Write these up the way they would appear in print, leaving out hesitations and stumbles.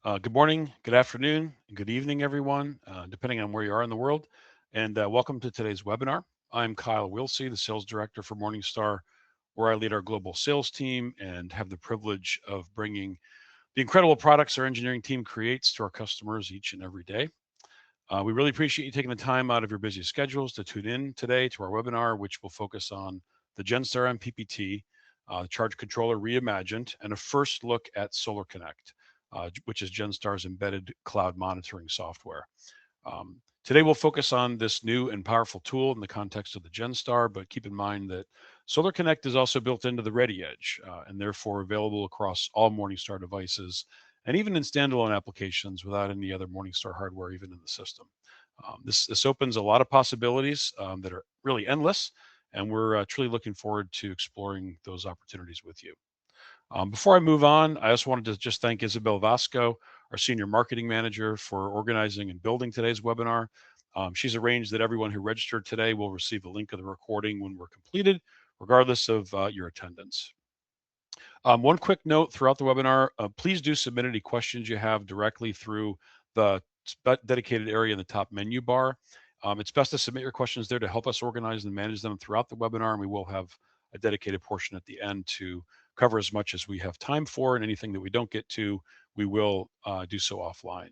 Good morning, good afternoon, and good evening, everyone, depending on where you are in the world. And welcome to today's webinar. I'm Kyle Wilsey, the Sales Director for Morningstar, where I lead our global sales team and have the privilege of bringing the incredible products our engineering team creates to our customers each and every day. We really appreciate you taking the time out of your busy schedules to tune in today to our webinar, which will focus on the GenStar MPPT, Charge Controller Reimagined, and a first look at SolarConnect, which is GenStar's embedded cloud monitoring software. Today, we'll focus on this new and powerful tool in the context of the GenStar, but keep in mind that SolarConnect is also built into the Ready Edge and therefore available across all Morningstar devices and even in standalone applications without any other Morningstar hardware even in the system. This opens a lot of possibilities that are really endless, and we're truly looking forward to exploring those opportunities with you. Before I move on, I also wanted to just thank Isabel Vasco, our Senior Marketing Manager, for organizing and building today's webinar. She's arranged that everyone who registered today will receive a link of the recording when we're completed, regardless of your attendance. One quick note throughout the webinar, please do submit any questions you have directly through the dedicated area in the top menu bar. It's best to submit your questions there to help us organize and manage them throughout the webinar, and we will have a dedicated portion at the end to cover as much as we have time for, and anything that we don't get to, we will do so offline.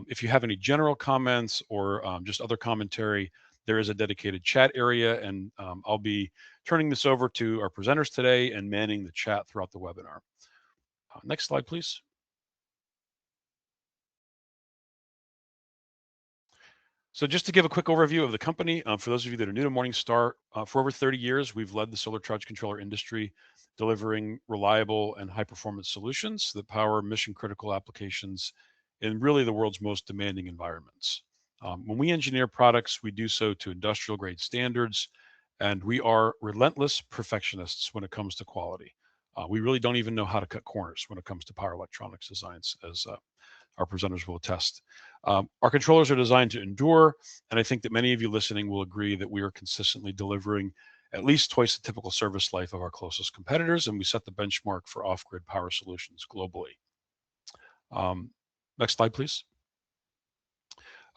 If you have any general comments or just other commentary, there is a dedicated chat area, and I'll be turning this over to our presenters today and manning the chat throughout the webinar. Next slide, please. So just to give a quick overview of the company, for those of you that are new to Morningstar, for over 30 years, we've led the solar charge controller industry, delivering reliable and high-performance solutions that power mission-critical applications in really the world's most demanding environments. When we engineer products, we do so to industrial-grade standards, and we are relentless perfectionists when it comes to quality. We really don't even know how to cut corners when it comes to power electronics designs, as our presenters will attest. Our controllers are designed to endure, and I think that many of you listening will agree that we are consistently delivering at least twice the typical service life of our closest competitors, and we set the benchmark for off-grid power solutions globally. Next slide, please.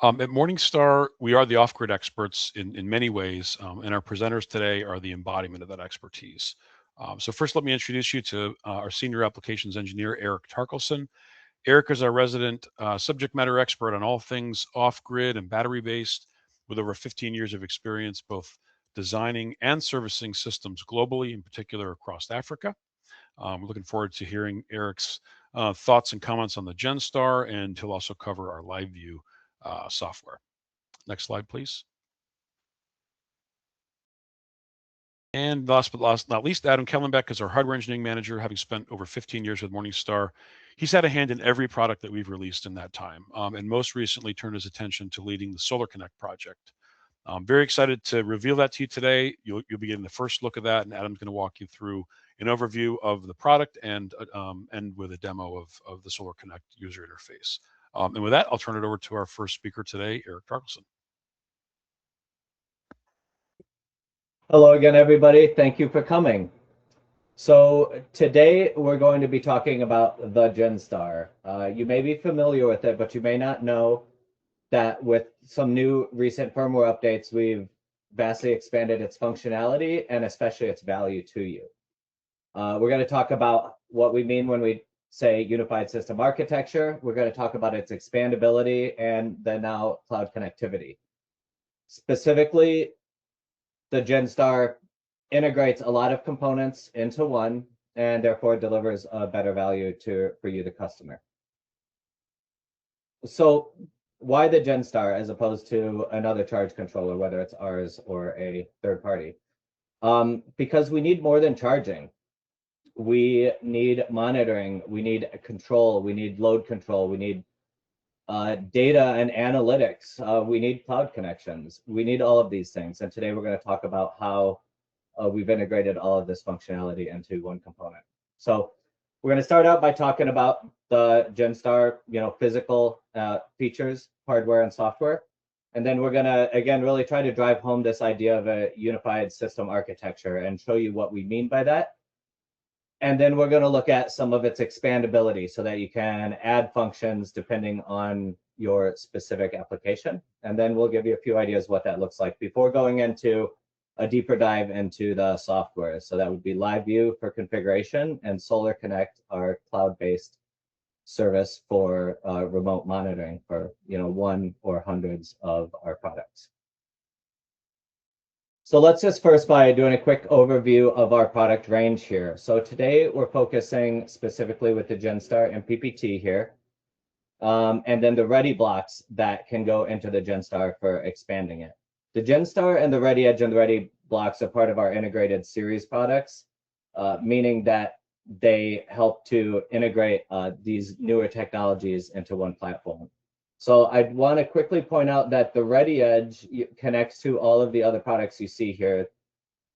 At Morningstar, we are the off-grid experts in many ways, and our presenters today are the embodiment of that expertise. So first, let me introduce you to our Senior Applications Engineer, Eric Tarkelson. Eric is our resident subject matter expert on all things off-grid and battery-based, with over 15 years of experience both designing and servicing systems globally, in particular across Africa. We're looking forward to hearing Eric's thoughts and comments on the GenStar, and he'll also cover our LiveView software. Next slide, please. And last but not least, Adam Kellenbeck is our hardware engineering manager, having spent over 15 years with Morningstar. He's had a hand in every product that we've released in that time, and most recently turned his attention to leading the SolarConnect project. I'm very excited to reveal that to you today. You'll be getting the first look of that, and Adam's going to walk you through an overview of the product and with a demo of the SolarConnect user interface. And with that, I'll turn it over to our first speaker today, Eric Tarkelson. Hello again, everybody. Thank you for coming. So today we're going to be talking about the GenStar. You may be familiar with it, but you may not know that with some new recent firmware updates, we've vastly expanded its functionality and especially its value to you. We're going to talk about what we mean when we say unified system architecture. We're going to talk about its expandability and the now cloud connectivity. Specifically, the GenStar integrates a lot of components into one and therefore delivers a better value for you, the customer. So why the GenStar as opposed to another charge controller, whether it's ours or a third party? Because we need more than charging. We need monitoring, we need control, we need load control, we need data and analytics, we need cloud connections, we need all of these things. And today we're going to talk about how we've integrated all of this functionality into one component. So we're going to start out by talking about the GenStar, physical features, hardware and software. And then we're going to, again, really try to drive home this idea of a unified system architecture and show you what we mean by that. And then we're going to look at some of its expandability so that you can add functions depending on your specific application. And then we'll give you a few ideas what that looks like before going into a deeper dive into the software. So that would be LiveView for configuration and SolarConnect, our cloud-based service for remote monitoring for one or hundreds of our products. So let's just first by doing a quick overview of our product range here. So today we're focusing specifically with the GenStar MPPT here, and then the Ready blocks that can go into the GenStar for expanding it. The GenStar and the Ready Edge and the Ready blocks are part of our integrated series products, meaning that they help to integrate these newer technologies into one platform. So I want to quickly point out that the Ready Edge connects to all of the other products you see here,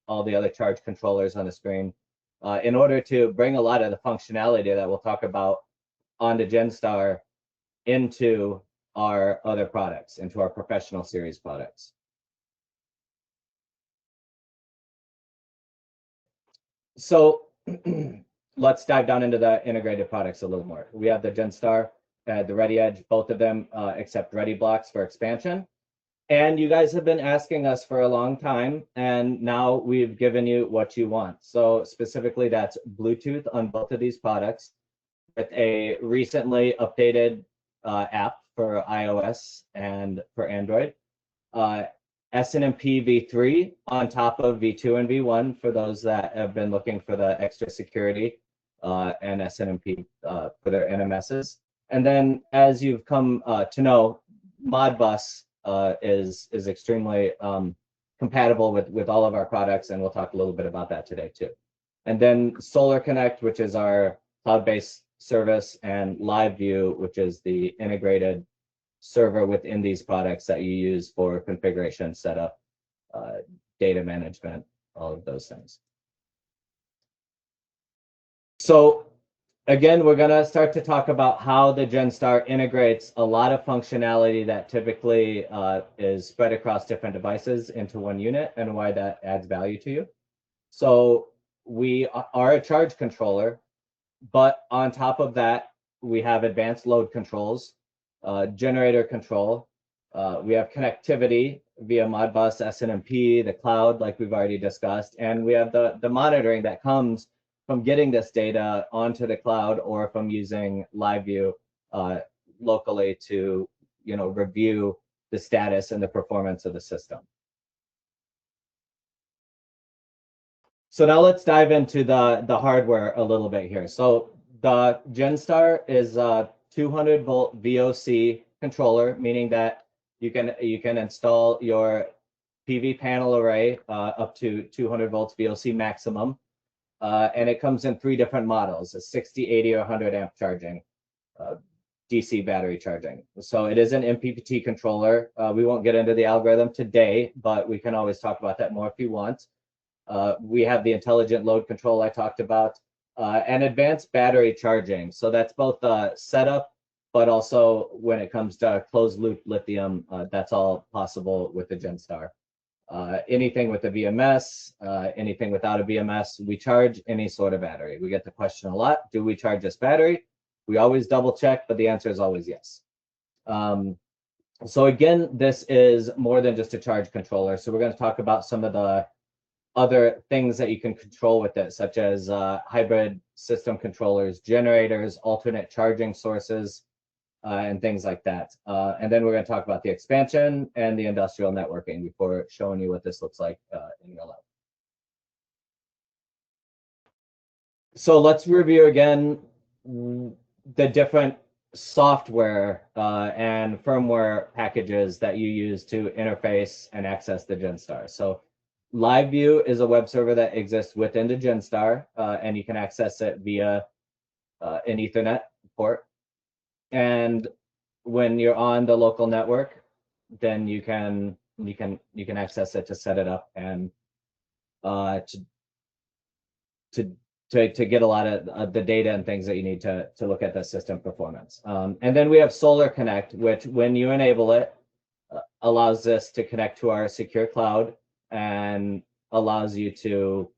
all the other charge controllers on the screen, in order to bring a lot of the functionality that we'll talk about on the GenStar into our other products, into our professional series products. So let's dive down into the integrated products a little more. We have the GenStar, the Ready Edge, both of them except Ready blocks for expansion. And you guys have been asking us for a long time, and now we've given you what you want. So specifically, that's Bluetooth on both of these products with a recently updated app for iOS and for Android. SNMP v3 on top of v2 and v1 for those that have been looking for the extra security, and SNMP for their NMSs. And then, as you've come to know, Modbus is extremely compatible with all of our products, and we'll talk a little bit about that today too. And then SolarConnect, which is our cloud-based service, and LiveView, which is the integrated server within these products that you use for configuration, setup, data management, all of those things. So again, we're going to start to talk about how the GenStar integrates a lot of functionality that typically is spread across different devices into one unit, and why that adds value to you. So we are a charge controller, but on top of that, we have advanced load controls, generator control. We have connectivity via Modbus, SNMP, the cloud, like we've already discussed, and we have the monitoring that comes from getting this data onto the cloud or from using LiveView locally to review the status and the performance of the system. So now let's dive into the hardware a little bit here. So the GenStar is a 200-volt VOC controller, meaning that you can install your PV panel array up to 200 volts VOC maximum. And it comes in 3 different models: a 60, 80, or 100 amp charging, DC battery charging. So it is an MPPT controller. We won't get into the algorithm today, but we can always talk about that more if you want. We have the intelligent load control I talked about, and advanced battery charging. So that's both setup, but also when it comes to closed loop lithium, that's all possible with the GenStar. Anything with a VMS, anything without a VMS, we charge any sort of battery. We get the question a lot: do we charge this battery? We always double check, but the answer is always yes. So again, this is more than just a charge controller. So we're going to talk about some of the other things that you can control with it, such as hybrid system controllers, generators, alternate charging sources, and things like that. And then we're going to talk about the expansion and the industrial networking before showing you what this looks like in real life. So let's review again the different software and firmware packages that you use to interface and access the GenStar. So LiveView is a web server that exists within the GenStar, and you can access it via an Ethernet port. And when you're on the local network, then you can access it to set it up and to get a lot of the data and things that you need to look at the system performance. And then we have SolarConnect, which when you enable it, allows this to connect to our secure cloud and allows you to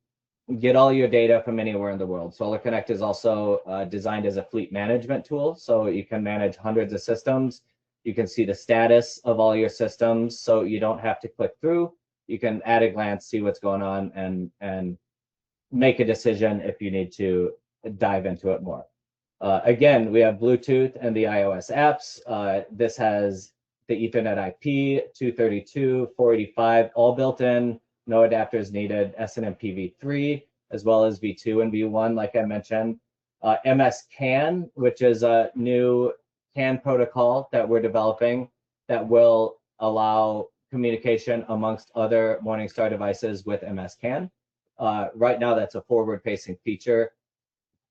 get all your data from anywhere in the world. SolarConnect is also designed as a fleet management tool, so you can manage hundreds of systems. You can see the status of all your systems, so you don't have to click through. You can at a glance see what's going on and make a decision if you need to dive into it more. Again, we have Bluetooth and the iOS apps. This has the Ethernet IP, 232, 485, all built in, no adapters needed, SNMP v3, as well as v2 and v1, like I mentioned. MS CAN, which is a new CAN protocol that we're developing that will allow communication amongst other Morningstar devices with MS CAN. Right now, that's a forward-facing feature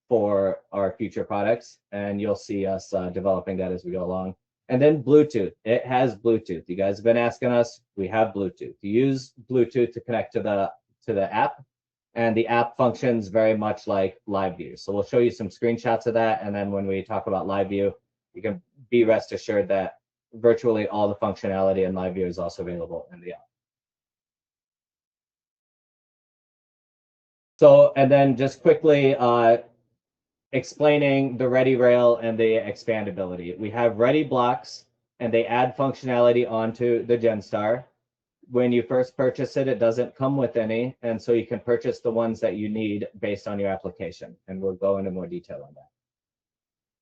for our future products, and you'll see us developing that as we go along. And then Bluetooth. It has Bluetooth. You guys have been asking us. We have Bluetooth. You use Bluetooth to connect to the app, and the app functions very much like LiveView. So we'll show you some screenshots of that, and then when we talk about LiveView, you can be rest assured that virtually all the functionality in LiveView is also available in the app. So, and then just quickly, explaining the Ready Rail and the expandability. We have Ready blocks, and they add functionality onto the GenStar. When you first purchase it, it doesn't come with any, and so you can purchase the ones that you need based on your application, and we'll go into more detail on that.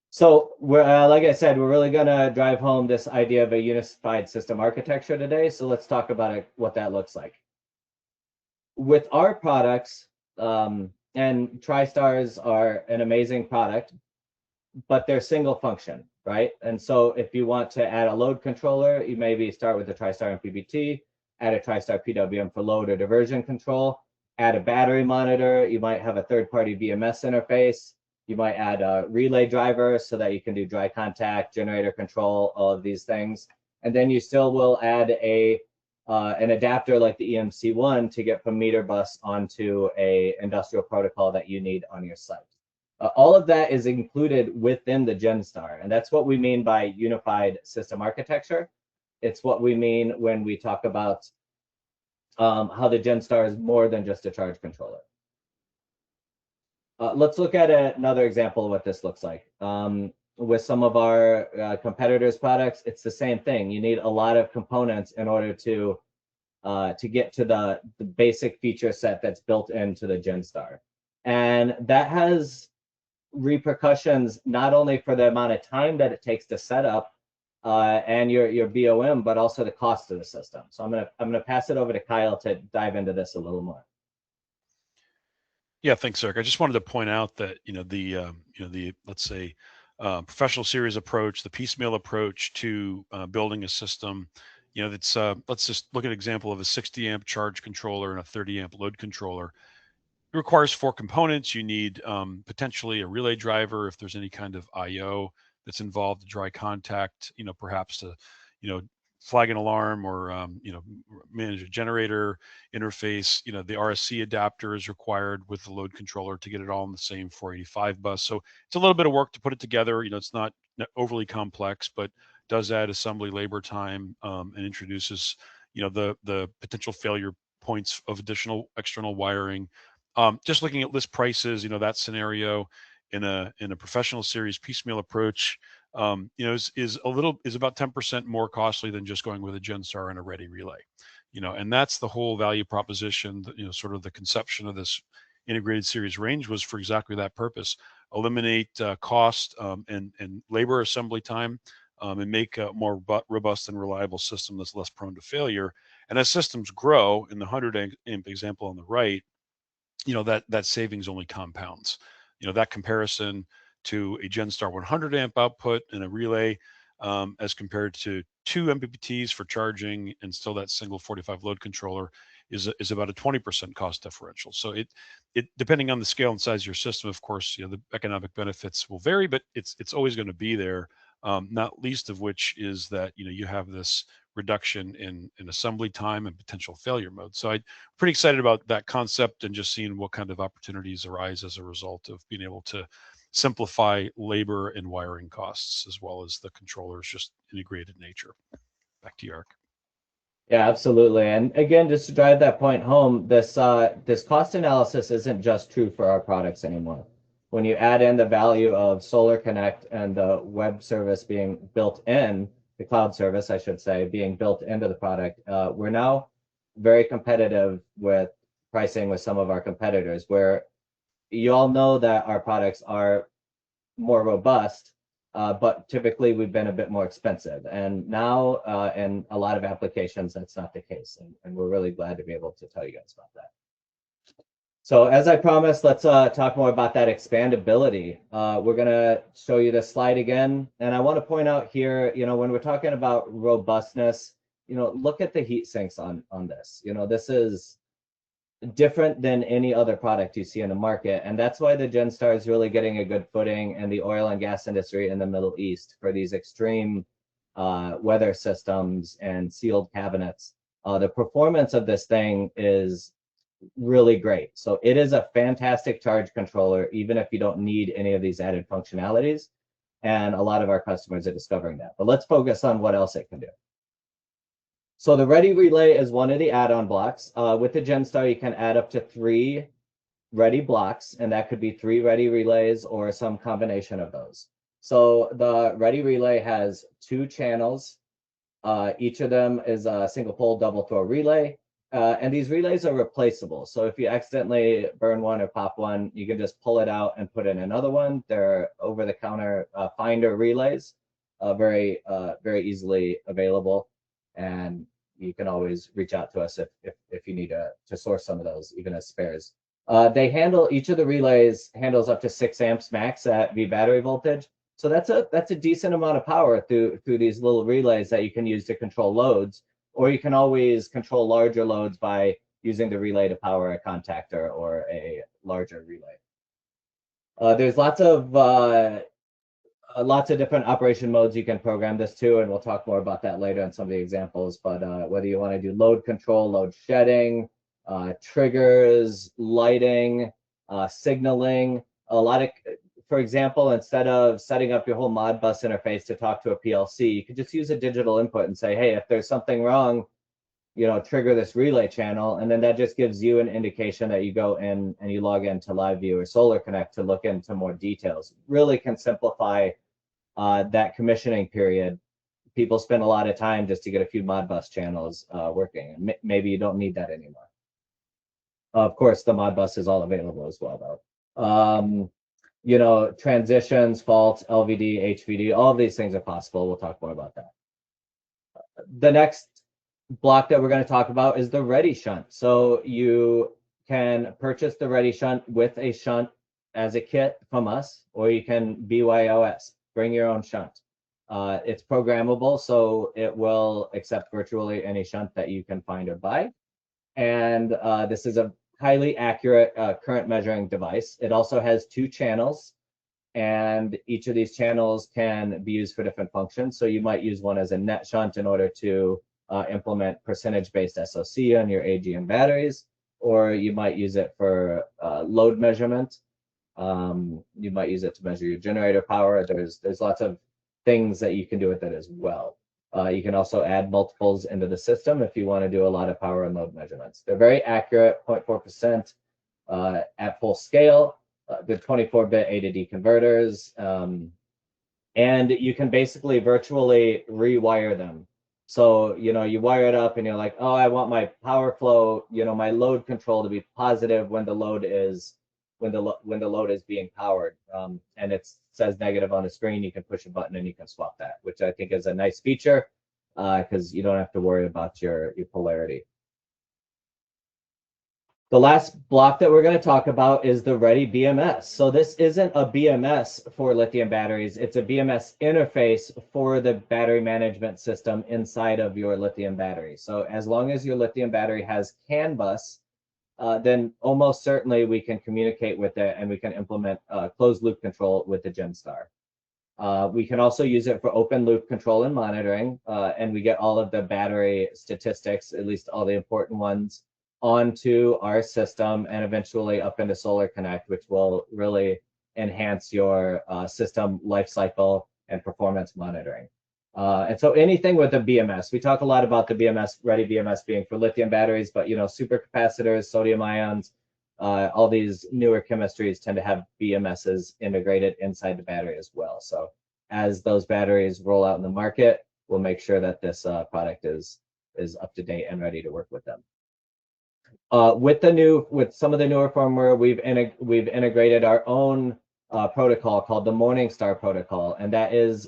So, like I said, we're really going to drive home this idea of a unified system architecture today, so let's talk about it, what that looks like. With our products, and TriStars are an amazing product, but they're single function, right? And so if you want to add a load controller, you maybe start with the TriStar MPPT, add a TriStar PWM for load or diversion control, add a battery monitor, you might have a third-party BMS interface, you might add a relay driver so that you can do dry contact, generator control, all of these things. And then you still will add an adapter like the EMC1 to get from meter bus onto a industrial protocol that you need on your site. All of that is included within the GenStar, and that's what we mean by unified system architecture. It's what we mean when we talk about how the GenStar is more than just a charge controller. Let's look at another example of what this looks like. With some of our competitors' products, it's the same thing. You need a lot of components in order to get to the basic feature set that's built into the GenStar. And that has repercussions not only for the amount of time that it takes to set up and your BOM, but also the cost of the system. So I'm gonna pass it over to Kyle to dive into this a little more. Yeah, thanks, Eric. I just wanted to point out that the let's say professional series approach, the piecemeal approach to building a system, that's let's just look at an example of a 60 amp charge controller and a 30 amp load controller. It requires 4 components. You need potentially a relay driver if there's any kind of I/O that's involved, to dry contact, perhaps to, flag an alarm or, manage a generator interface. The RSC adapter is required with the load controller to get it all in the same 485 bus. So it's a little bit of work to put it together. It's not overly complex, but does add assembly labor time and introduces, the potential failure points of additional external wiring. Just looking at list prices, that scenario in a professional series piecemeal approach, is about 10% more costly than just going with a GenStar and a Ready relay. And that's the whole value proposition. Sort of the conception of this integrated series range was for exactly that purpose: eliminate cost and labor assembly time, and make a more robust and reliable system that's less prone to failure. And as systems grow, in the 100 amp example on the right, that savings only compounds. That comparison to a GenStar 100 amp output and a relay, as compared to 2 MPPTs for charging and still that single 45 load controller, is about a 20% cost differential. So it depending on the scale and size of your system, of course, the economic benefits will vary, but it's always going to be there. Not least of which is that you have this reduction in assembly time and potential failure mode. So I'm pretty excited about that concept and just seeing what kind of opportunities arise as a result of being able to simplify labor and wiring costs, as well as the controller's just integrated nature. Back to you, Eric. Yeah, absolutely. And again, just to drive that point home, this cost analysis isn't just true for our products anymore. When you add in the value of SolarConnect and the web service being built in, the cloud service, I should say, being built into the product, we're now very competitive with pricing with some of our competitors, where you all know that our products are more robust, but typically we've been a bit more expensive. And now, in a lot of applications, that's not the case. And we're really glad to be able to tell you guys about that. So as I promised, let's talk more about that expandability. We're going to show you this slide again. And I want to point out here, when we're talking about robustness, look at the heat sinks on this. This is different than any other product you see in the market. And that's why the GenStar is really getting a good footing in the oil and gas industry in the Middle East for these extreme weather systems and sealed cabinets. The performance of this thing is really great. So it is a fantastic charge controller, even if you don't need any of these added functionalities. And a lot of our customers are discovering that. But let's focus on what else it can do. So the Ready Relay is one of the add-on blocks. With the GenStar, you can add up to 3 Ready blocks, and that could be 3 Ready Relays or some combination of those. So the Ready Relay has 2 channels. Each of them is a single pole double throw relay. And these relays are replaceable. So if you accidentally burn one or pop one, you can just pull it out and put in another one. They're over-the-counter finder relays, very easily available. And you can always reach out to us if you need to source some of those, even as spares. Each of the relays handles up to 6 amps max at V battery voltage. So that's a decent amount of power through these little relays that you can use to control loads, or you can always control larger loads by using the relay to power a contactor or a larger relay. There's lots of different operation modes you can program this to, and we'll talk more about that later in some of the examples. But whether you want to do load control, load shedding, triggers, lighting, signaling, for example, instead of setting up your whole Modbus interface to talk to a PLC, you could just use a digital input and say, hey, if there's something wrong, trigger this relay channel, and then that just gives you an indication that you go in and you log into LiveView or SolarConnect to look into more details. Really can simplify that commissioning period. People spend a lot of time just to get a few Modbus channels working. Maybe you don't need that anymore. Of course, the Modbus is all available as well, though. Transitions, faults, LVD, HVD, all of these things are possible. We'll talk more about that. The next block that we're going to talk about is the Ready Shunt. So you can purchase the Ready Shunt with a shunt as a kit from us, or you can BYOS, bring your own shunt. It's programmable, so it will accept virtually any shunt that you can find or buy. And this is a highly accurate current measuring device. It also has 2 channels, and each of these channels can be used for different functions. So you might use one as a net shunt in order to implement percentage-based SOC on your AGM batteries, or you might use it for load measurement. You might use it to measure your generator power. There's lots of things that you can do with it as well. You can also add multiples into the system if you want to do a lot of power and load measurements. They're very accurate, 0.4% at full scale. They're 24-bit A to D converters. And you can basically virtually rewire them. So, you wire it up and you're like, oh, I want my power flow, my load control to be positive when the load is being powered. And it says negative on the screen. You can push a button and you can swap that, which I think is a nice feature because you don't have to worry about your polarity. The last block that we're going to talk about is the Ready BMS. So this isn't a BMS for lithium batteries. It's a BMS interface for the battery management system inside of your lithium battery. So as long as your lithium battery has CAN bus, then almost certainly we can communicate with it and we can implement closed loop control with the GenStar. We can also use it for open loop control and monitoring, and we get all of the battery statistics, at least all the important ones, onto our system and eventually up into SolarConnect, which will really enhance your system lifecycle and performance monitoring. And so anything with a BMS, we talk a lot about the BMS, ready BMS being for lithium batteries, but supercapacitors, sodium ions, all these newer chemistries tend to have BMSs integrated inside the battery as well. So as those batteries roll out in the market, we'll make sure that this product is up to date and ready to work with them. With some of the newer firmware, we've integrated our own protocol called the Morningstar protocol, and that is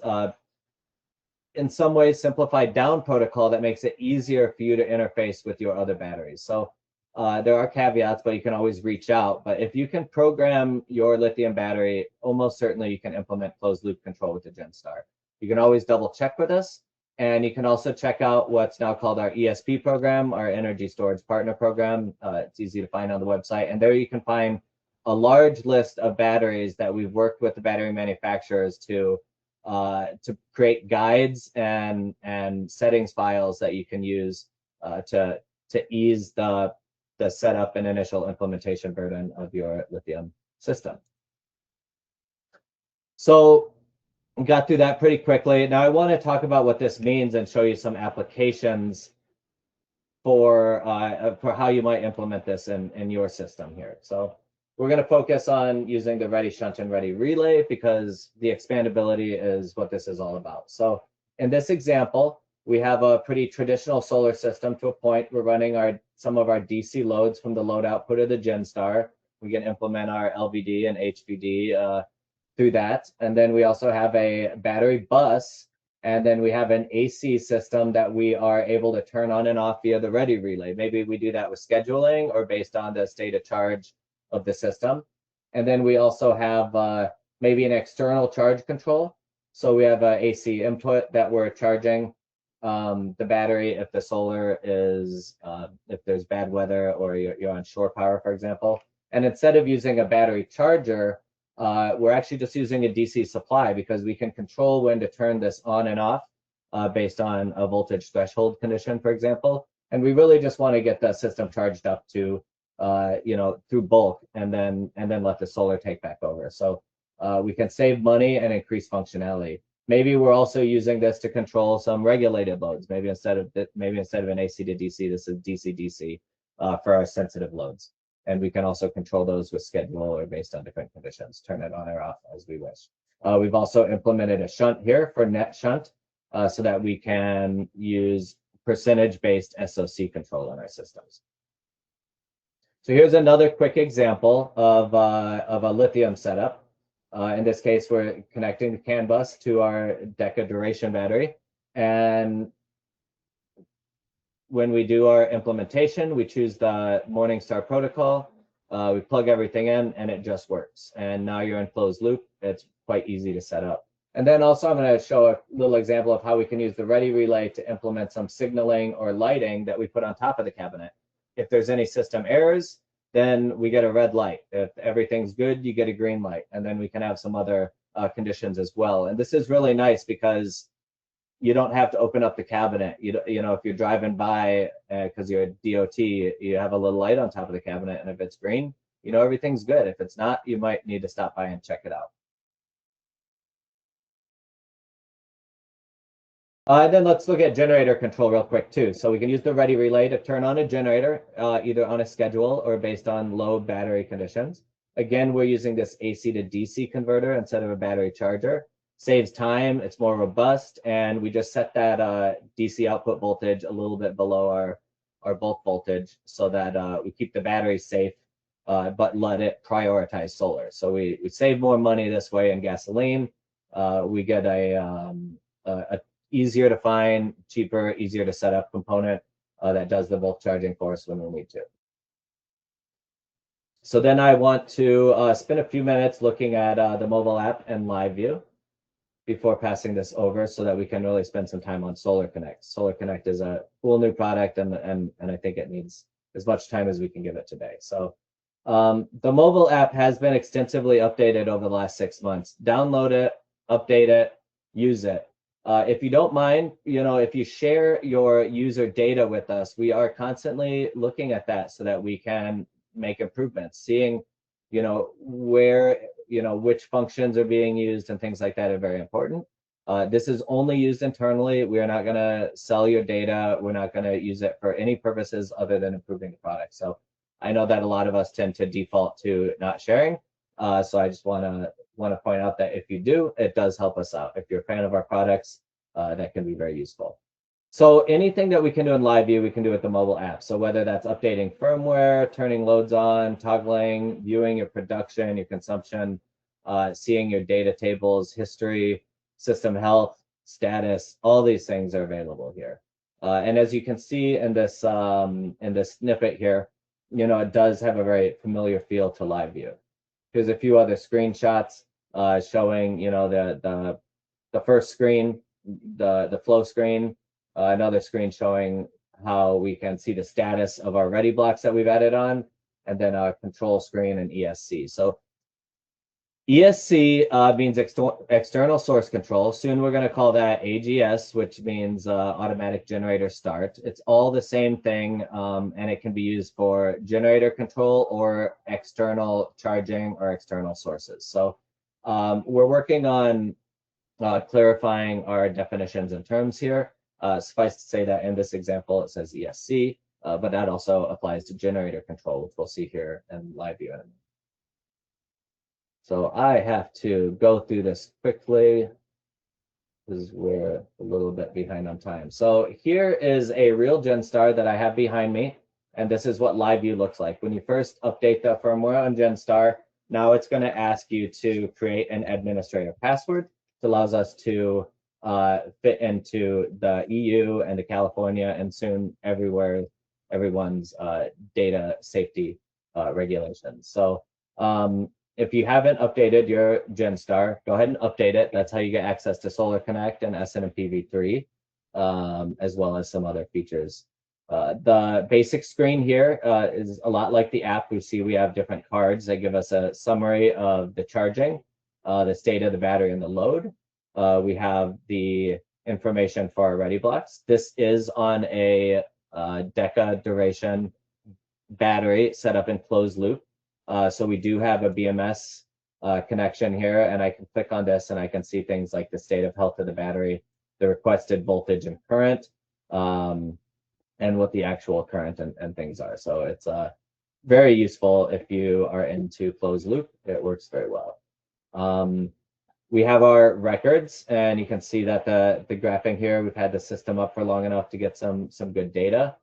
in some ways simplified down protocol that makes it easier for you to interface with your other batteries. So there are caveats, but you can always reach out. But if you can program your lithium battery, almost certainly you can implement closed loop control with the GenStar. You can always double check with us. And you can also check out what's now called our ESP program, our Energy Storage Partner Program. It's easy to find on the website. And there you can find a large list of batteries that we've worked with the battery manufacturers to create guides and settings files that you can use to ease the setup and initial implementation burden of your lithium system. So we got through that pretty quickly. Now I want to talk about what this means and show you some applications for how you might implement this in your system here. So we're going to focus on using the ready shunt and ready relay because the expandability is what this is all about. So in this example, we have a pretty traditional solar system to a point. We're running some of our DC loads from the load output of the GenStar. We can implement our LVD and HVD through that. And then we also have a battery bus, and then we have an AC system that we are able to turn on and off via the ready relay. Maybe we do that with scheduling or based on the state of charge of the system. And then we also have maybe an external charge control. So we have an AC input that we're charging the battery if the solar is, if there's bad weather or you're on shore power, for example. And instead of using a battery charger, we're actually just using a DC supply because we can control when to turn this on and off based on a voltage threshold condition, for example. And we really just want to get the system charged up to, through bulk and then let the solar take back over. So we can save money and increase functionality. Maybe we're also using this to control some regulated loads. Maybe instead of an AC to DC, this is DC-DC for our sensitive loads. And we can also control those with schedule or based on different conditions, turn it on or off as we wish. We've also implemented a shunt here for net shunt so that we can use percentage-based SOC control in our systems. So here's another quick example of a lithium setup. In this case, we're connecting the CAN bus to our Deca duration battery. And when we do our implementation, we choose the Morningstar protocol. We plug everything in and it just works. And now you're in closed loop. It's quite easy to set up. And then also I'm going to show a little example of how we can use the ready relay to implement some signaling or lighting that we put on top of the cabinet. If there's any system errors, then we get a red light. If everything's good, you get a green light. And then we can have some other conditions as well. And this is really nice because you don't have to open up the cabinet. You know, if you're driving by because you're a DOT, you have a little light on top of the cabinet, and if it's green, you know everything's good. If it's not, you might need to stop by and check it out. Then let's look at generator control real quick too. So we can use the ready relay to turn on a generator, either on a schedule or based on low battery conditions. Again, we're using this AC to DC converter instead of a battery charger. Saves time, it's more robust, and we just set that DC output voltage a little bit below our bulk voltage so that we keep the battery safe, but let it prioritize solar. So we save more money this way in gasoline. We get a easier to find, cheaper, easier to set up component that does the bulk charging for us when we need to. So then I want to spend a few minutes looking at the mobile app and LiveView before passing this over so that we can really spend some time on SolarConnect. SolarConnect is a cool new product, and I think it needs as much time as we can give it today. So the mobile app has been extensively updated over the last 6 months. Download it, update it, use it. If you don't mind, if you share your user data with us, we are constantly looking at that so that we can make improvements, seeing, where, which functions are being used and things like that are very important. This is only used internally. We are not going to sell your data. We're not going to use it for any purposes other than improving the product. So I know that a lot of us tend to default to not sharing. So I just want to point out that if you do, it does help us out. If you're a fan of our products, that can be very useful. So anything that we can do in LiveView, we can do with the mobile app. So whether that's updating firmware, turning loads on, toggling, viewing your production, your consumption, seeing your data tables, history, system health, status, all these things are available here. And as you can see in this snippet here, it does have a very familiar feel to LiveView. Here's a few other screenshots showing, the first screen, the flow screen, another screen showing how we can see the status of our ready blocks that we've added on, and then our control screen and ESC. So ESC means external source control. Soon we're going to call that AGS, which means automatic generator start. It's all the same thing, and it can be used for generator control or external charging or external sources. So we're working on clarifying our definitions and terms here. Suffice to say that in this example, it says ESC, but that also applies to generator control, which we'll see here in LiveView in a minute. So I have to go through this quickly because we're a little bit behind on time. So here is a real GenStar that I have behind me, and this is what LiveView looks like. When you first update the firmware on GenStar, now it's going to ask you to create an administrator password. It allows us to fit into the EU and the California and soon everyone's data safety regulations. So if you haven't updated your GenStar, go ahead and update it. That's how you get access to SolarConnect and SNMP v3, as well as some other features. The basic screen here is a lot like the app. We have different cards that give us a summary of the charging, the state of the battery and the load. We have the information for our ready blocks. This is on a Deca duration battery set up in closed loop. So we do have a BMS connection here, and I can click on this and I can see things like the state of health of the battery, the requested voltage and current, and what the actual current and things are. So it's very useful if you are into closed loop. It works very well. We have our records, and you can see that the graphing here, we've had the system up for long enough to get some good data.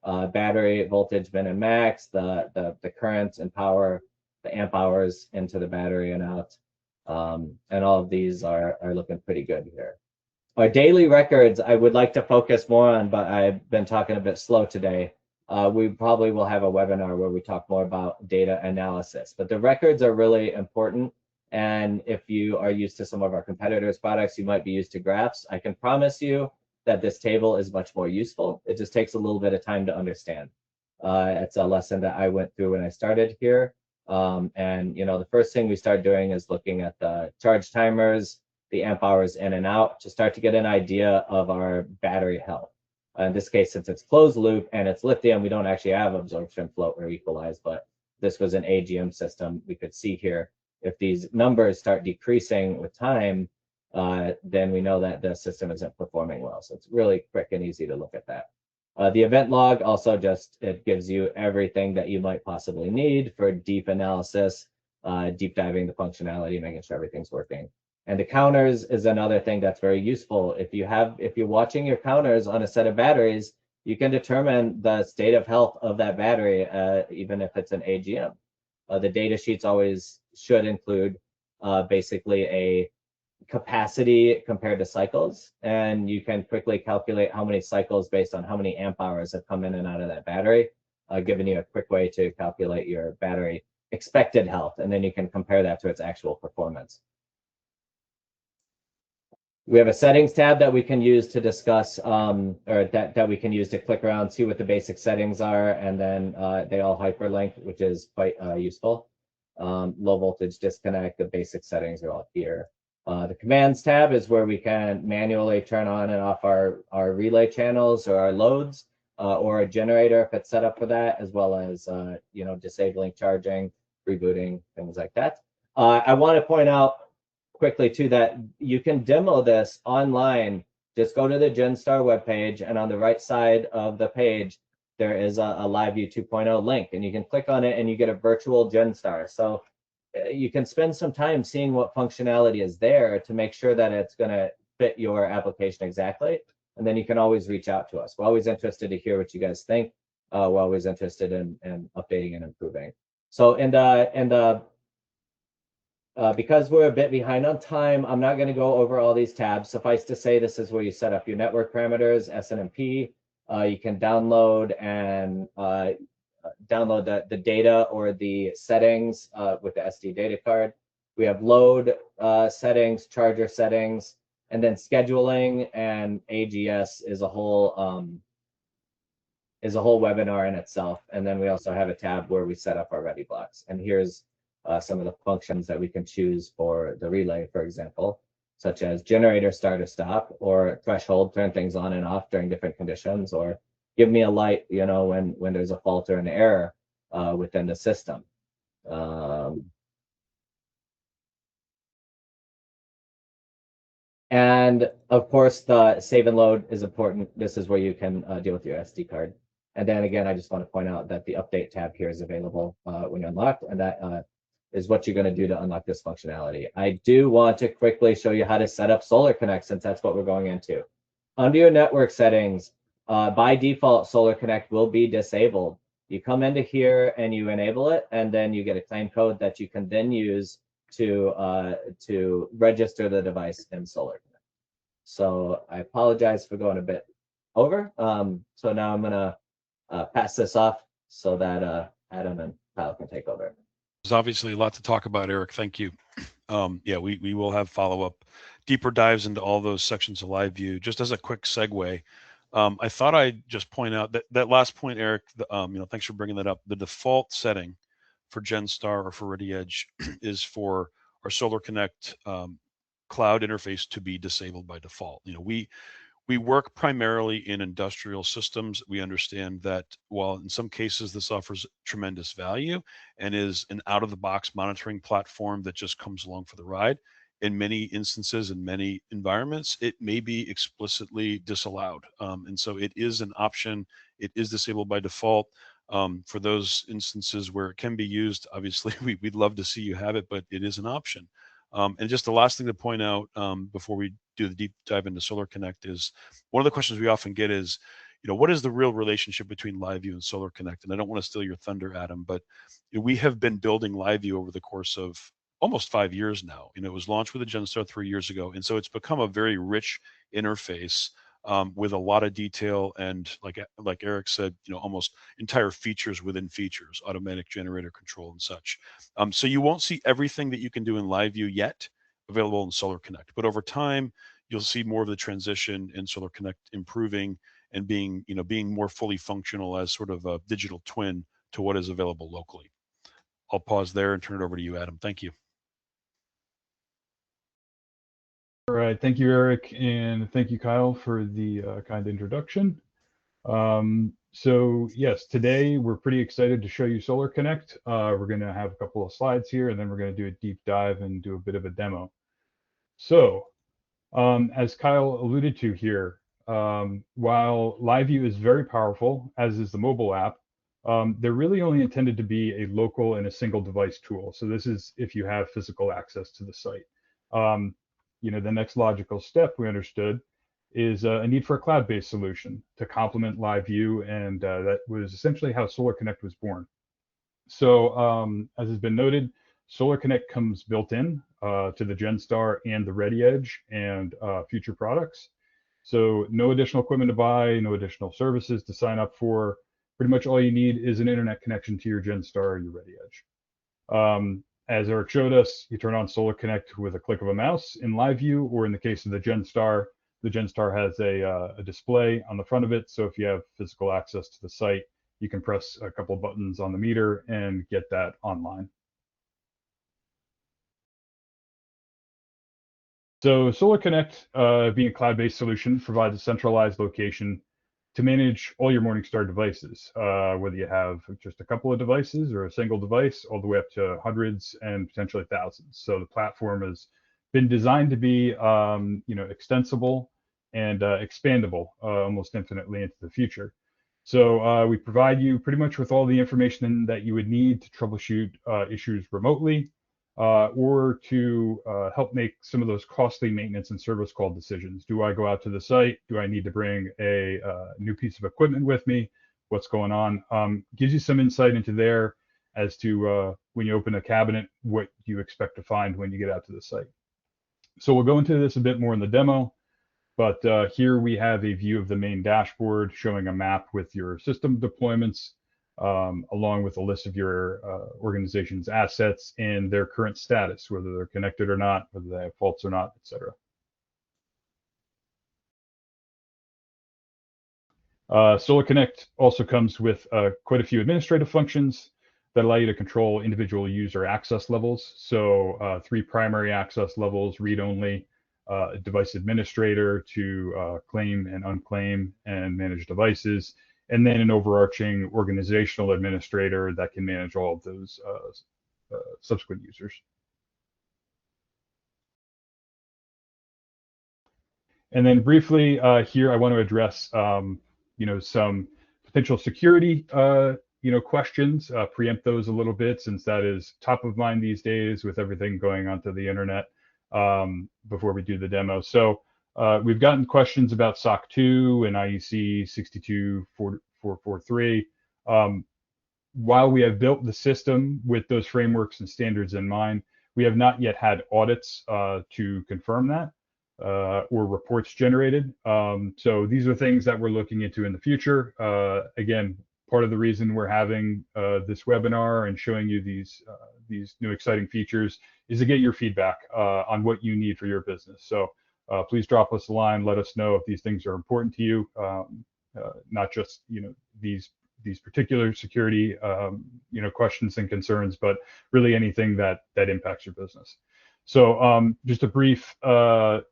Battery voltage min and max, the current and power, the amp hours into the battery and out, and all of these are looking pretty good here. Our daily records I would like to focus more on, but I've been talking a bit slow today. We probably will have a webinar where we talk more about data analysis, but the records are really important. And if you are used to some of our competitors' products, you might be used to graphs. I can promise you that this table is much more useful. It just takes a little bit of time to understand. It's a lesson that I went through when I started here. And the first thing we start doing is looking at the charge timers, the amp hours in and out to start to get an idea of our battery health. In this case, since it's closed loop and it's lithium, we don't actually have absorption, float, or equalize, but this was an AGM system. We could see here, if these numbers start decreasing with time, then we know that the system isn't performing well. So it's really quick and easy to look at that. The event log also it gives you everything that you might possibly need for deep analysis, deep diving the functionality, making sure everything's working. And the counters is another thing that's very useful. If you're watching your counters on a set of batteries, you can determine the state of health of that battery, even if it's an AGM. The data sheets always should include basically a capacity compared to cycles, and you can quickly calculate how many cycles based on how many amp hours have come in and out of that battery, giving you a quick way to calculate your battery expected health, and then you can compare that to its actual performance. We have a settings tab that we can use to discuss, or that we can use to click around, see what the basic settings are, and then they all hyperlink, which is quite useful. Low voltage disconnect, the basic settings are all here. The commands tab is where we can manually turn on and off our relay channels or our loads, or a generator if it's set up for that, as well as disabling charging, rebooting, things like that. I want to point out quickly too that you can demo this online. Just go to the GenStar webpage, and on the right side of the page, there is a LiveView 2.0 link, and you can click on it and you get a virtual GenStar. So you can spend some time seeing what functionality is there to make sure that it's going to fit your application exactly. And then you can always reach out to us. We're always interested to hear what you guys think. We're always interested in updating and improving. So, because we're a bit behind on time, I'm not going to go over all these tabs. Suffice to say, this is where you set up your network parameters, SNMP. You can download and download the data or the settings with the SD data card. We have load settings, charger settings, and then scheduling, and AGS is a whole webinar in itself. And then we also have a tab where we set up our ready blocks. And here's some of the functions that we can choose for the relay, for example, such as generator start or stop, or threshold, turn things on and off during different conditions, or give me a light, when there's a fault or an error within the system. And of course, the save and load is important. This is where you can deal with your SD card. And then again, I just want to point out that the update tab here is available when you unlock, and that is what you're going to do to unlock this functionality. I do want to quickly show you how to set up SolarConnect, since that's what we're going into. Under your network settings, by default, SolarConnect will be disabled. You come into here and you enable it, and then you get a claim code that you can then use to register the device in SolarConnect. So I apologize for going a bit over. So now I'm gonna pass this off so that Adam and Kyle can take over. There's obviously a lot to talk about, Eric. Thank you. Yeah, we will have follow-up deeper dives into all those sections of LiveView. Just as a quick segue, I thought I'd just point out that last point, Eric, thanks for bringing that up. The default setting for GenStar or for ReadyEdge is for our SolarConnect cloud interface to be disabled by default. We work primarily in industrial systems. We understand that while in some cases this offers tremendous value and is an out-of-the-box monitoring platform that just comes along for the ride, in many instances, in many environments, it may be explicitly disallowed. And so it is an option. It is disabled by default. For those instances where it can be used, obviously, we'd love to see you have it, but it is an option. And just the last thing to point out before we do the deep dive into SolarConnect is one of the questions we often get is, what is the real relationship between LiveView and SolarConnect? And I don't want to steal your thunder, Adam, but we have been building LiveView over the course of almost 5 years now. It was launched with a GenStar 3 years ago. And so it's become a very rich interface with a lot of detail and like Eric said, almost entire features within features, automatic generator control and such. So you won't see everything that you can do in LiveView yet available in SolarConnect, but over time you'll see more of the transition in SolarConnect improving and being more fully functional as sort of a digital twin to what is available locally. I'll pause there and turn it over to you, Adam. Thank you. All right, thank you, Eric, and thank you, Kyle, for the kind introduction. So yes, today we're pretty excited to show you SolarConnect. We're going to have a couple of slides here, and then we're going to do a deep dive and do a bit of a demo. So as Kyle alluded to here, while LiveView is very powerful, as is the mobile app, they're really only intended to be a local and a single device tool. So this is if you have physical access to the site. The next logical step we understood is a need for a cloud-based solution to complement LiveView, and that was essentially how SolarConnect was born. So as has been noted, SolarConnect comes built in to the GenStar and the ReadyEdge and future products. So no additional equipment to buy, no additional services to sign up for. Pretty much all you need is an internet connection to your GenStar or your ReadyEdge. As Eric showed us, you turn on SolarConnect with a click of a mouse in LiveView, or in the case of the GenStar has a display on the front of it. So if you have physical access to the site, you can press a couple of buttons on the meter and get that online. So SolarConnect, being a cloud-based solution, provides a centralized location to manage all your Morningstar devices, whether you have just a couple of devices or a single device, all the way up to hundreds and potentially thousands. So the platform is been designed to be, extensible and expandable almost infinitely into the future. So we provide you pretty much with all the information that you would need to troubleshoot issues remotely, or to help make some of those costly maintenance and service call decisions. Do I go out to the site? Do I need to bring a new piece of equipment with me? What's going on? Gives you some insight into there as to when you open a cabinet, what you expect to find when you get out to the site. So we'll go into this a bit more in the demo, but here we have a view of the main dashboard showing a map with your system deployments, along with a list of your organization's assets and their current status, whether they're connected or not, whether they have faults or not, etc. SolarConnect also comes with quite a few administrative functions that allow you to control individual user access levels. So 3 primary access levels: read-only, device administrator to claim and unclaim and manage devices, and then an overarching organizational administrator that can manage all of those subsequent users. And then briefly here, I want to address some potential security questions, preempt those a little bit, since that is top of mind these days with everything going onto the internet, before we do the demo. So we've gotten questions about SOC 2 and IEC 62443. While we have built the system with those frameworks and standards in mind, we have not yet had audits to confirm that, or reports generated. So these are things that we're looking into in the future. Again, part of the reason we're having this webinar and showing you these new exciting features is to get your feedback on what you need for your business. So please drop us a line, let us know if these things are important to you, not just these particular security questions and concerns, but really anything that impacts your business. So just a brief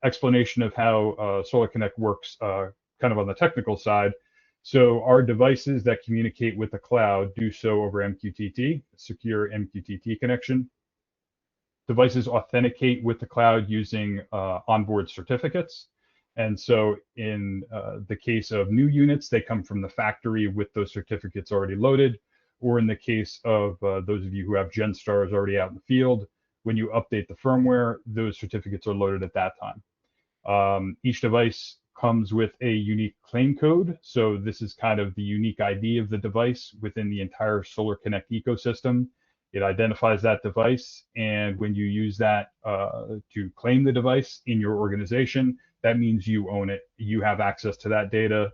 explanation of how SolarConnect works, kind of on the technical side. So our devices that communicate with the cloud do so over MQTT, secure MQTT connection. Devices authenticate with the cloud using onboard certificates. And so in the case of new units, they come from the factory with those certificates already loaded. Or in the case of those of you who have GenStars already out in the field, when you update the firmware, those certificates are loaded at that time. Each device comes with a unique claim code. So this is kind of the unique ID of the device within the entire SolarConnect ecosystem. It identifies that device, and when you use that to claim the device in your organization, that means you own it. You have access to that data,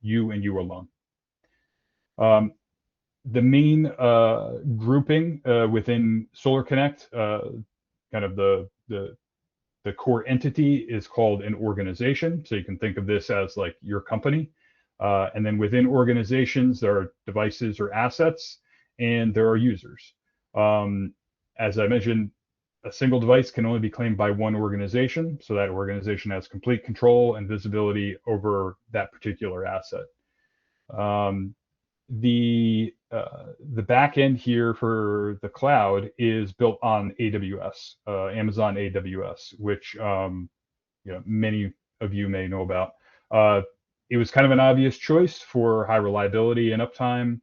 you and you alone. The main grouping within SolarConnect, kind of the core entity, is called an organization. So you can think of this as like your company. And then within organizations, there are devices or assets, and there are users. As I mentioned, a single device can only be claimed by one organization, so that organization has complete control and visibility over that particular asset. The back end here for the cloud is built on AWS, Amazon AWS, which many of you may know about. It was kind of an obvious choice for high reliability and uptime.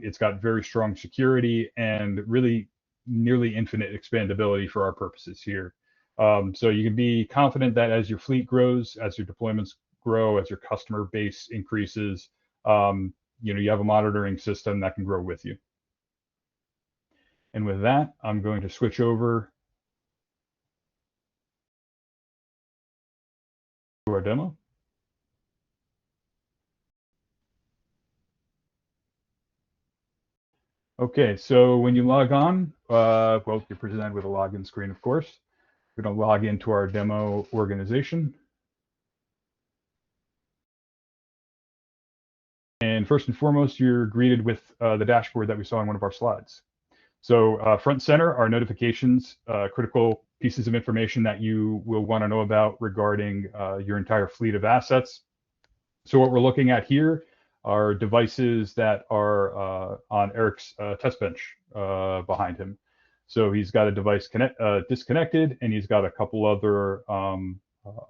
It's got very strong security and really nearly infinite expandability for our purposes here. So you can be confident that as your fleet grows, as your deployments grow, as your customer base increases, you have a monitoring system that can grow with you. And with that, I'm going to switch over to our demo. Okay, so when you log on, well, you're presented with a login screen, of course. We're going to log into our demo organization. And first and foremost, you're greeted with the dashboard that we saw in one of our slides. So front and center are notifications, critical pieces of information that you will want to know about regarding your entire fleet of assets. So what we're looking at here are devices that are on Eric's test bench behind him. So he's got a device disconnected, and he's got a couple other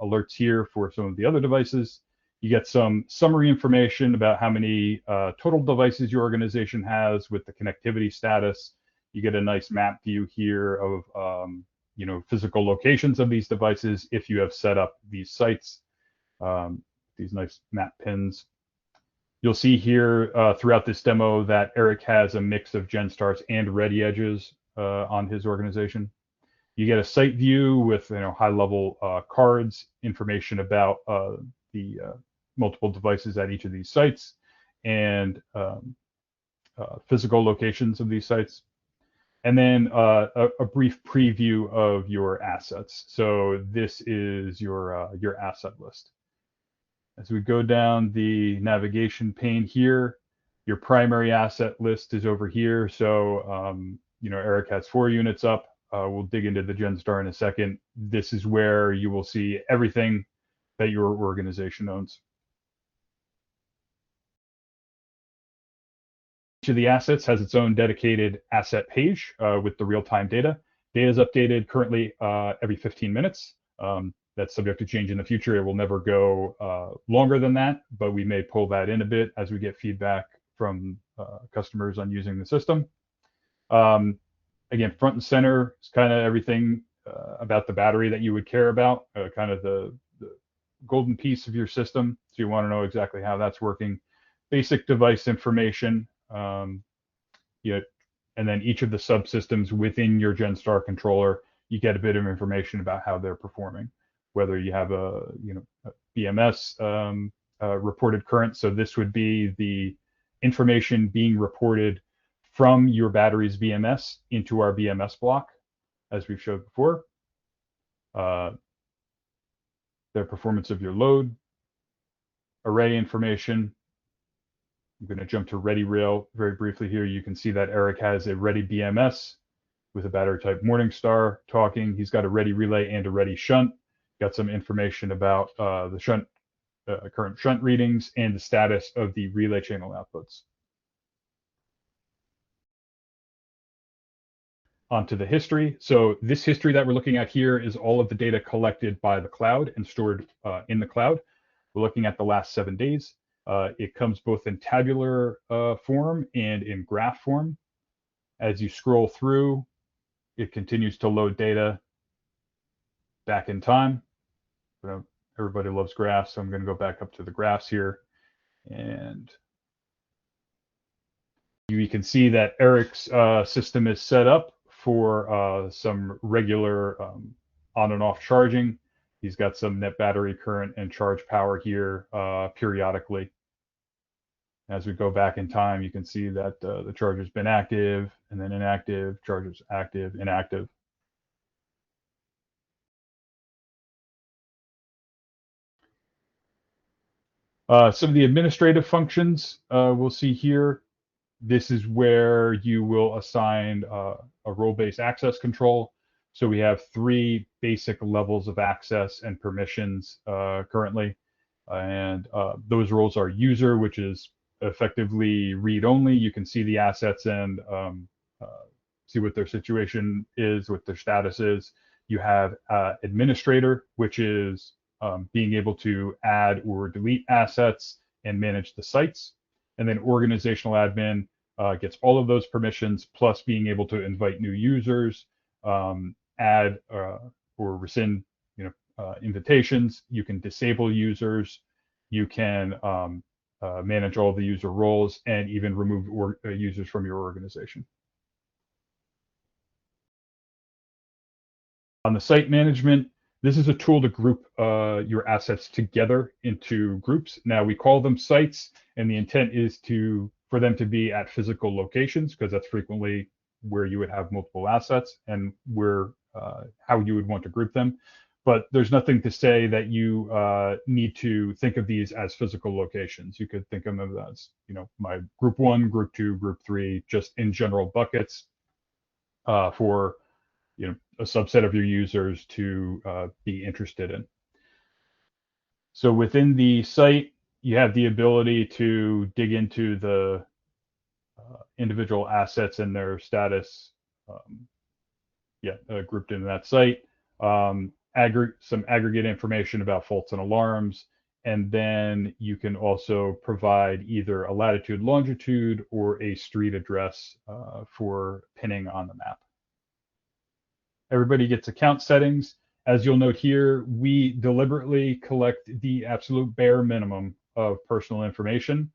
alerts here for some of the other devices. You get some summary information about how many total devices your organization has with the connectivity status. You get a nice map view here of physical locations of these devices if you have set up these sites, these nice map pins. You'll see here throughout this demo that Eric has a mix of GenStars and ReadyEdges on his organization. You get a site view with high-level cards, information about the multiple devices at each of these sites, and physical locations of these sites. And then a brief preview of your assets. So this is your asset list. As we go down the navigation pane here, your primary asset list is over here. So, Eric has 4 units up. We'll dig into the GenStar in a second. This is where you will see everything that your organization owns. Each of the assets has its own dedicated asset page with the real-time data. Data is updated currently every 15 minutes. That's subject to change in the future. It will never go longer than that, but we may pull that in a bit as we get feedback from customers on using the system. Again, front and center is kind of everything about the battery that you would care about, kind of the golden piece of your system. So you want to know exactly how that's working. Basic device information, and then each of the subsystems within your GenStar controller, you get a bit of information about how they're performing. Whether you have a BMS reported current, so this would be the information being reported from your battery's BMS into our BMS block, as we've showed before. The performance of your load, array information. I'm going to jump to ReadyRail very briefly here. You can see that Eric has a Ready BMS with a battery type Morningstar talking. He's got a Ready Relay and a Ready Shunt. Got some information about the shunt, current shunt readings and the status of the relay channel outputs. Onto the history. So this history that we're looking at here is all of the data collected by the cloud and stored in the cloud. We're looking at the last 7 days. It comes both in tabular form and in graph form. As you scroll through, it continues to load data back in time. Everybody loves graphs, so I'm going to go back up to the graphs here. And you can see that Eric's system is set up for some regular on and off charging. He's got some net battery current and charge power here periodically. As we go back in time, you can see that the charger's been active and then inactive, charger's active, inactive. Some of the administrative functions we'll see here. This is where you will assign a role-based access control. So we have 3 basic levels of access and permissions currently. And those roles are user, which is effectively read-only. You can see the assets and see what their situation is, what their status is. You have administrator, which is being able to add or delete assets and manage the sites. And then organizational admin gets all of those permissions, plus being able to invite new users, add or rescind invitations. You can disable users. You can manage all the user roles and even remove users from your organization. On the site management, this is a tool to group your assets together into groups. Now we call them sites, and the intent is for them to be at physical locations, because that's frequently where you would have multiple assets and where how you would want to group them. But there's nothing to say that you need to think of these as physical locations. You could think of them as, my group 1, group 2, group 3, just in general buckets for a subset of your users to be interested in. So within the site, you have the ability to dig into the individual assets and their status grouped into that site. Some aggregate information about faults and alarms, and then you can also provide either a latitude, longitude, or a street address for pinning on the map. Everybody gets account settings. As you'll note here, we deliberately collect the absolute bare minimum of personal information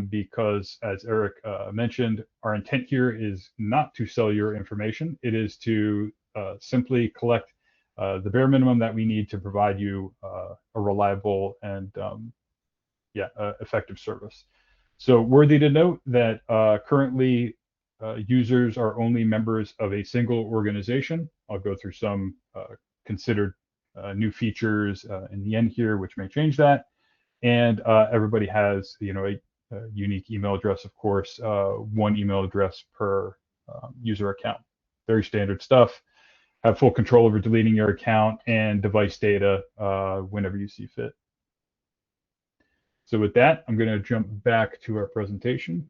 because, as Eric mentioned, our intent here is not to sell your information. It is to simply collect the bare minimum that we need to provide you a reliable and effective service. So worthy to note that currently users are only members of a single organization. I'll go through some considered new features in the end here, which may change that. And everybody has, a unique email address, of course, one email address per user account. Very standard stuff. Have full control over deleting your account and device data whenever you see fit. So with that, I'm going to jump back to our presentation.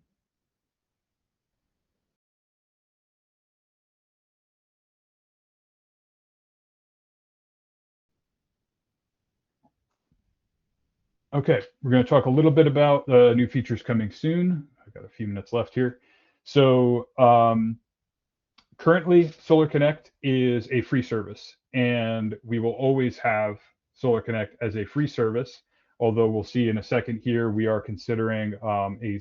Okay, we're going to talk a little bit about the new features coming soon. I've got a few minutes left here. So currently, SolarConnect is a free service, and we will always have SolarConnect as a free service, although we'll see in a second here, we are considering a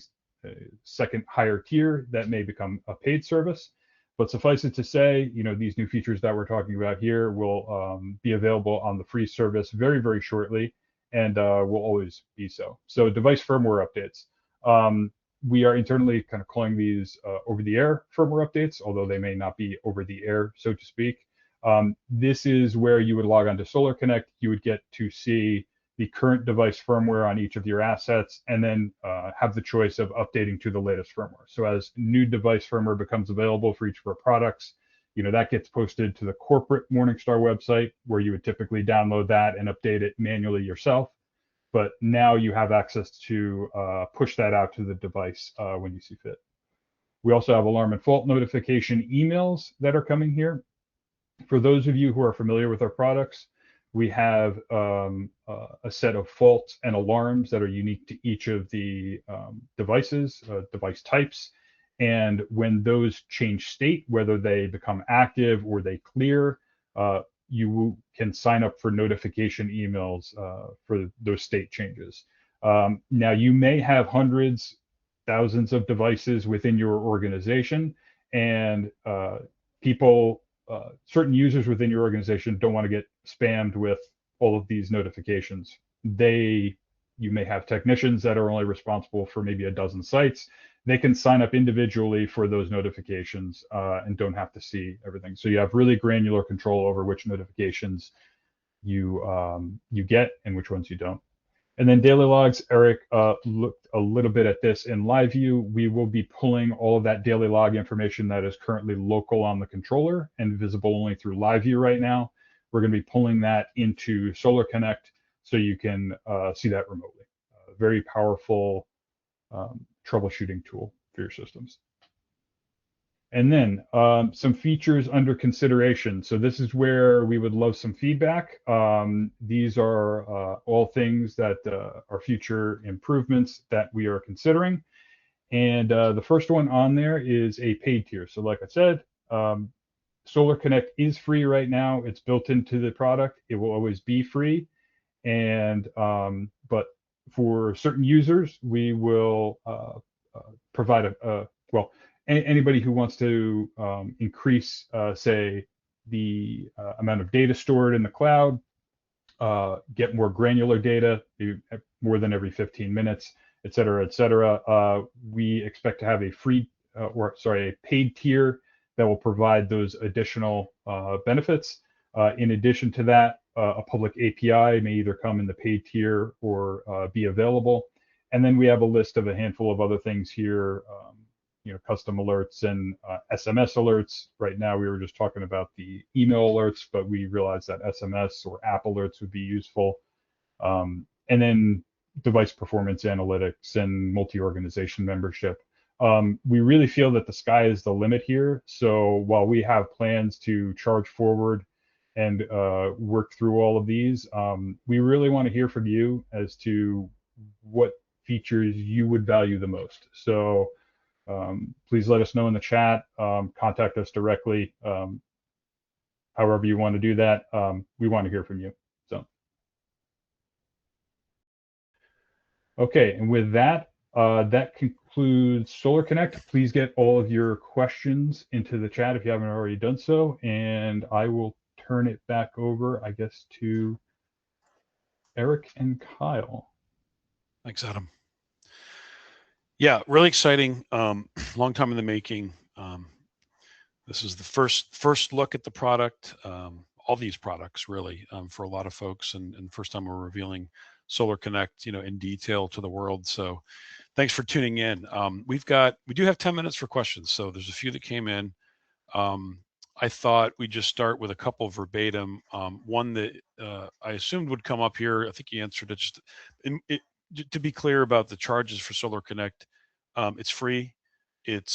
second higher tier that may become a paid service. But suffice it to say, these new features that we're talking about here will be available on the free service very, very shortly, and will always be so. So device firmware updates. We are internally kind of calling these over-the-air firmware updates, although they may not be over-the-air, so to speak. This is where you would log on to SolarConnect. You would get to see the current device firmware on each of your assets, and then have the choice of updating to the latest firmware. So as new device firmware becomes available for each of our products, that gets posted to the corporate Morningstar website, where you would typically download that and update it manually yourself. But now you have access to push that out to the device when you see fit. We also have alarm and fault notification emails that are coming here. For those of you who are familiar with our products, we have a set of faults and alarms that are unique to each of the devices, device types. And when those change state, whether they become active or they clear, you can sign up for notification emails for those state changes. Now, you may have hundreds, thousands of devices within your organization, and certain users within your organization don't want to get spammed with all of these notifications. You may have technicians that are only responsible for maybe a dozen sites. They can sign up individually for those notifications and don't have to see everything. So you have really granular control over which notifications you get and which ones you don't. And then daily logs, Eric looked a little bit at this in LiveView. We will be pulling all of that daily log information that is currently local on the controller and visible only through LiveView right now. We're going to be pulling that into SolarConnect so you can see that remotely. Very powerful troubleshooting tool for your systems. And then some features under consideration. So this is where we would love some feedback. These are all things that are future improvements that we are considering. And the first one on there is a paid tier. So like I said, SolarConnect is free right now. It's built into the product. It will always be free. And but for certain users, we will provide anybody who wants to increase, say, the amount of data stored in the cloud, get more granular data, more than every 15 minutes, et cetera, we expect to have a paid tier that will provide those additional benefits. In addition to that, a public API may either come in the paid tier or be available. And then we have a list of a handful of other things here, custom alerts and SMS alerts. Right now, we were just talking about the email alerts, but we realized that SMS or app alerts would be useful. And then device performance analytics and multi-organization membership. We really feel that the sky is the limit here. So while we have plans to charge forward and work through all of these, we really want to hear from you as to what features you would value the most. So please let us know in the chat, contact us directly, however you want to do that. We want to hear from you. So, okay, and with that, that concludes SolarConnect. Please get all of your questions into the chat if you haven't already done so, and I will turn it back over, I guess, to Eric and Kyle. Thanks, Adam. Yeah, really exciting. Long time in the making. This is the first look at the product. All these products, really, for a lot of folks, and first time we're revealing SolarConnect, in detail to the world. So, thanks for tuning in. We do have 10 minutes for questions. So there's a few that came in. I thought we'd just start with a couple verbatim. One that I assumed would come up here. I think you answered it. Just to be clear about the charges for SolarConnect, it's free. It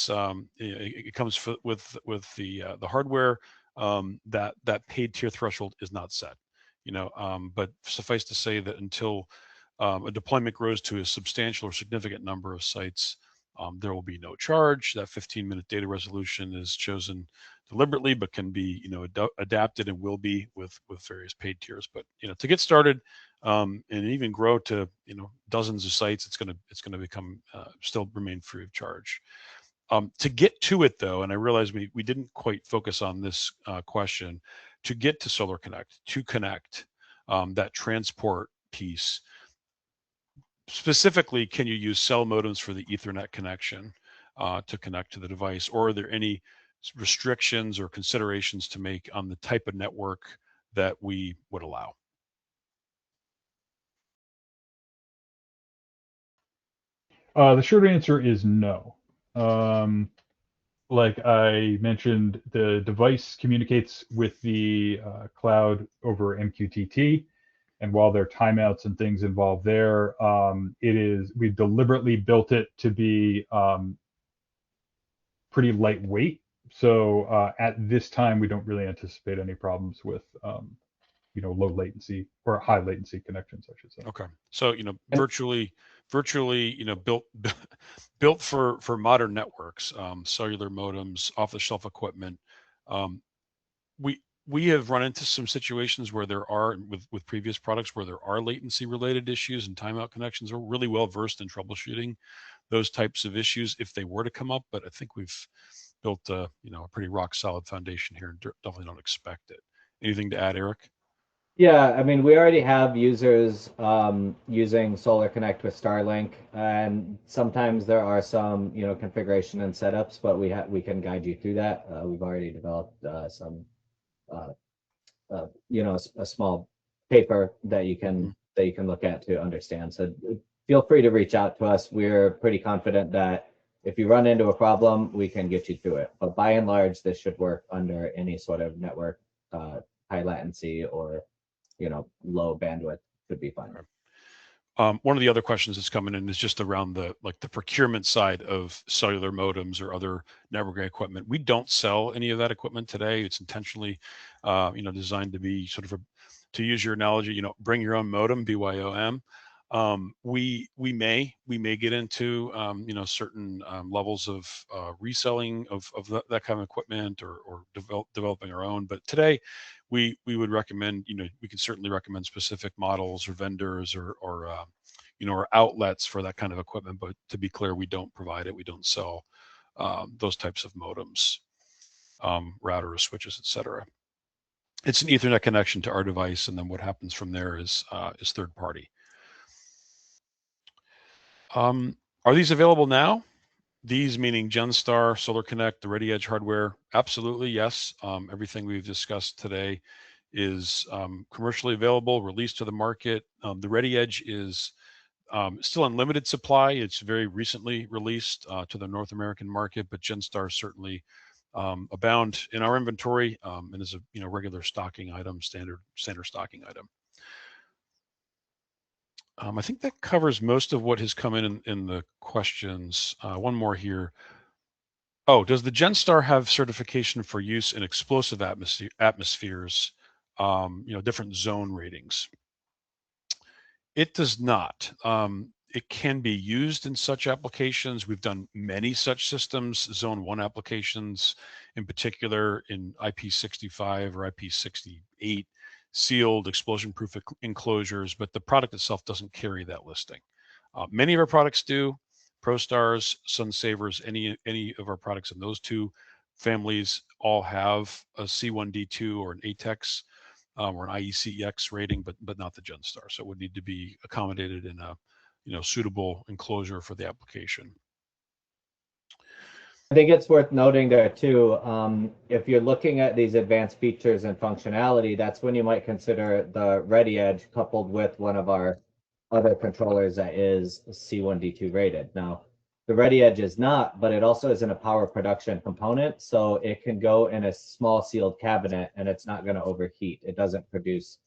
comes with the hardware. That paid tier threshold is not set. But suffice to say that until a deployment grows to a substantial or significant number of sites, there will be no charge. That 15-minute data resolution is chosen deliberately, but can be adapted and will be with various paid tiers. But to get started and even grow to dozens of sites, it's going to become still remain free of charge. To get to it though, and I realize we didn't quite focus on this question, to get to SolarConnect, to connect that transport piece. Specifically, can you use cell modems for the Ethernet connection to connect to the device, or are there any restrictions or considerations to make on the type of network that we would allow? The short answer is no. Like I mentioned, the device communicates with the cloud over MQTT. And while there are timeouts and things involved there, we've deliberately built it to be pretty lightweight. So at this time, we don't really anticipate any problems with low latency or high latency connections, I should say. Okay, so virtually built for modern networks, cellular modems, off-the-shelf equipment. We have run into some situations where there are with previous products where there are latency related issues and timeout connections. We're really well versed in troubleshooting those types of issues if they were to come up, but I think we've built a pretty rock solid foundation here and definitely don't expect it. Anything to add, Eric? Yeah, I mean, we already have users using SolarConnect with Starlink, and sometimes there are some, configuration and setups, but we can guide you through that. We've already developed some, a small paper that you can look at to understand. So feel free to reach out to us. We're pretty confident that if you run into a problem, we can get you through it. But by and large, this should work under any sort of network, high latency or low bandwidth could be fine. One of the other questions that's coming in is just around the procurement side of cellular modems or other networking equipment. We don't sell any of that equipment today. It's intentionally, designed to be sort of to use your analogy, bring your own modem, BYOM. We may get into certain levels of reselling of that kind of equipment or developing our own. But today, we would recommend we can certainly recommend specific models or vendors or outlets for that kind of equipment. But to be clear, we don't provide it. We don't sell those types of modems, routers, switches, etc. It's an Ethernet connection to our device, and then what happens from there is third party. Are these available now? These meaning GenStar, SolarConnect, the ReadyEdge hardware? Absolutely, yes. Everything we've discussed today is commercially available, released to the market. The ReadyEdge is still in limited supply. It's very recently released to the North American market, but GenStar certainly abound in our inventory and is a regular stocking item, standard stocking item. I think that covers most of what has come in the questions. One more here. Oh, does the GenStar have certification for use in explosive atmospheres, different zone ratings? It does not. It can be used in such applications. We've done many such systems, zone 1 applications, in particular in IP65 or IP68, sealed explosion-proof enclosures, but the product itself doesn't carry that listing. Many of our products do. ProStars, SunSavers, any of our products in those two families all have a C1D2 or an ATEX or an IECEX rating, but not the GenStar. So it would need to be accommodated in a suitable enclosure for the application. I think it's worth noting there too, if you're looking at these advanced features and functionality, that's when you might consider the ReadyEdge coupled with one of our other controllers that is C1D2 rated. Now, the ReadyEdge is not, but it also isn't a power production component, so it can go in a small sealed cabinet and it's not going to overheat. It doesn't produce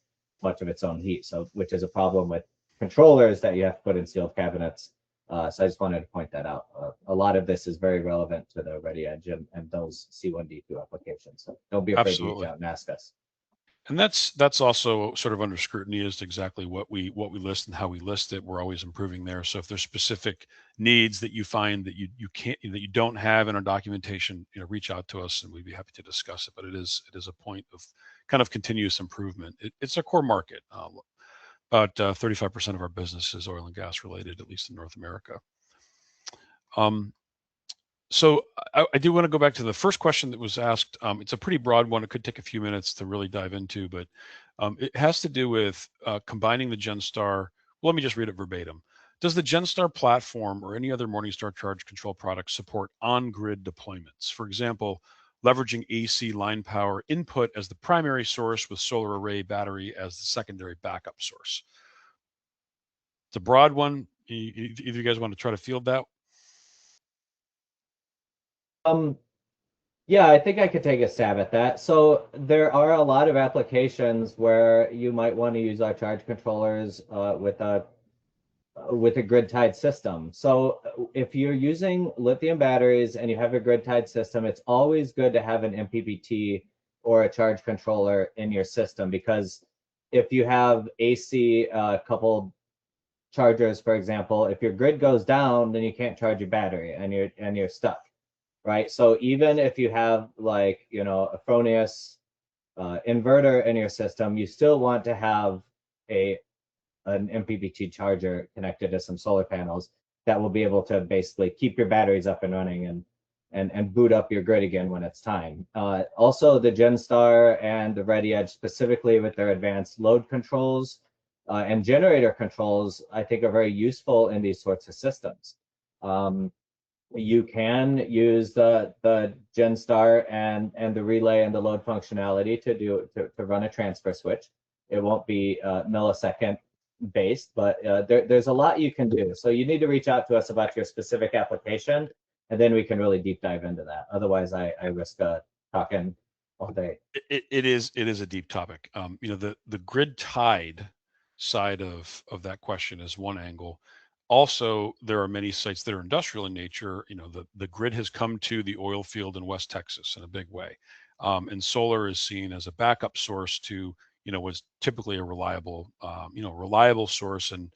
much of its own heat, so which is a problem with controllers that you have to put in sealed cabinets. So I just wanted to point that out. A lot of this is very relevant to the ReadyEdge and those C1D2 applications. So don't be afraid to reach out and ask us. And that's also sort of under scrutiny as to exactly what we list and how we list it. We're always improving there. So if there's specific needs that you find that you don't have in our documentation, reach out to us and we'd be happy to discuss it. But it is a point of kind of continuous improvement. It's a core market. About 35% of our business is oil and gas related, at least in North America. So I do want to go back to the first question that was asked. It's a pretty broad one. It could take a few minutes to really dive into, but it has to do with combining the GenStar. Well, let me just read it verbatim. Does the GenStar platform or any other Morningstar charge control product support on-grid deployments? For example, leveraging AC line power input as the primary source with solar array battery as the secondary backup source. It's a broad one. Either you guys want to try to field that? Yeah, I think I could take a stab at that. So there are a lot of applications where you might want to use our charge controllers with a grid-tied system. So if you're using lithium batteries and you have a grid-tied system, it's always good to have an MPPT or a charge controller in your system, because if you have AC coupled chargers, for example, if your grid goes down, then you can't charge your battery and you're stuck. Right. So even if you have like, a Fronius inverter in your system, you still want to have an MPPT charger connected to some solar panels that will be able to basically keep your batteries up and running and boot up your grid again when it's time. Also, the GenStar and the ReadyEdge, specifically with their advanced load controls and generator controls, I think are very useful in these sorts of systems. You can use the GenStar and the relay and the load functionality to run a transfer switch. It won't be millisecond based, but there's a lot you can do. So you need to reach out to us about your specific application, and then we can really deep dive into that. Otherwise, I risk talking all day. It is a deep topic. The grid tied side of that question is one angle. Also, there are many sites that are industrial in nature. The grid has come to the oil field in West Texas in a big way. And solar is seen as a backup source to, was typically a reliable source. And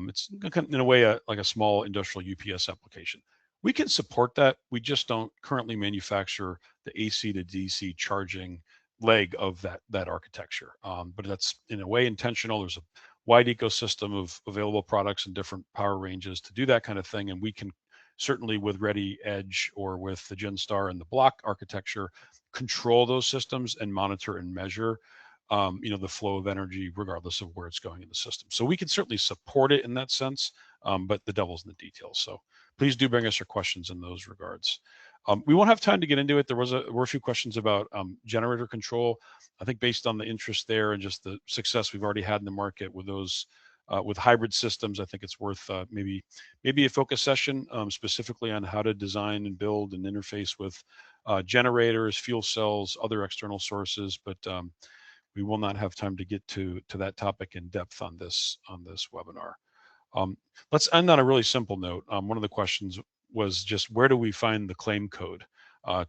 it's in a way like a small industrial UPS application. We can support that. We just don't currently manufacture the AC to DC charging leg of that architecture. But that's in a way intentional. There's a wide ecosystem of available products and different power ranges to do that kind of thing. And we can certainly, with ReadyEdge or with the GenStar and the block architecture, control those systems and monitor and measure the flow of energy regardless of where it's going in the system. So we can certainly support it in that sense, but the devil's in the details. So please do bring us your questions in those regards. We won't have time to get into it. There were a few questions about generator control. I think based on the interest there and just the success we've already had in the market with those with hybrid systems, I think it's worth maybe a focus session specifically on how to design and build and interface with generators, fuel cells, other external sources. But we will not have time to get to that topic in depth on this webinar. Let's end on a really simple note. One of the questions was just where do we find the claim code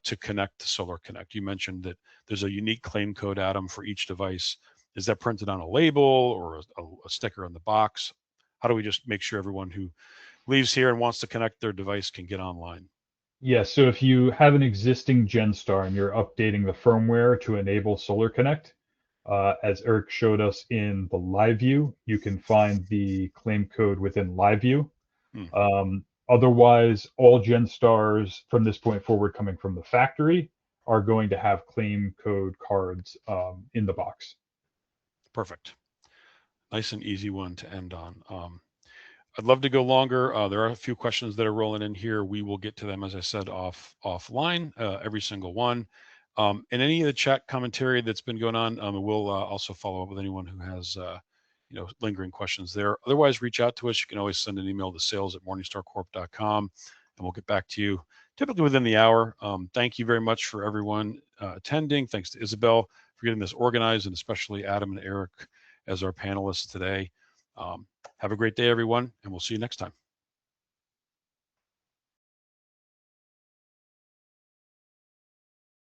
to connect to SolarConnect? You mentioned that there's a unique claim code, Adam, for each device. Is that printed on a label or a sticker on the box? How do we just make sure everyone who leaves here and wants to connect their device can get online? Yeah, so if you have an existing GenStar and you're updating the firmware to enable SolarConnect, as Eric showed us in the LiveView, you can find the claim code within LiveView. Otherwise, all GenStars from this point forward coming from the factory are going to have claim code cards in the box. Perfect. Nice and easy one to end on. I'd love to go longer. There are a few questions that are rolling in here. We will get to them, as I said, offline, every single one. And any of the chat commentary that's been going on, we'll also follow up with anyone who has lingering questions there. Otherwise, reach out to us. You can always send an email to sales@morningstarcorp.com, and we'll get back to you typically within the hour. Thank you very much for everyone attending. Thanks to Isabel for getting this organized, and especially Adam and Eric as our panelists today. Have a great day, everyone, and we'll see you next time.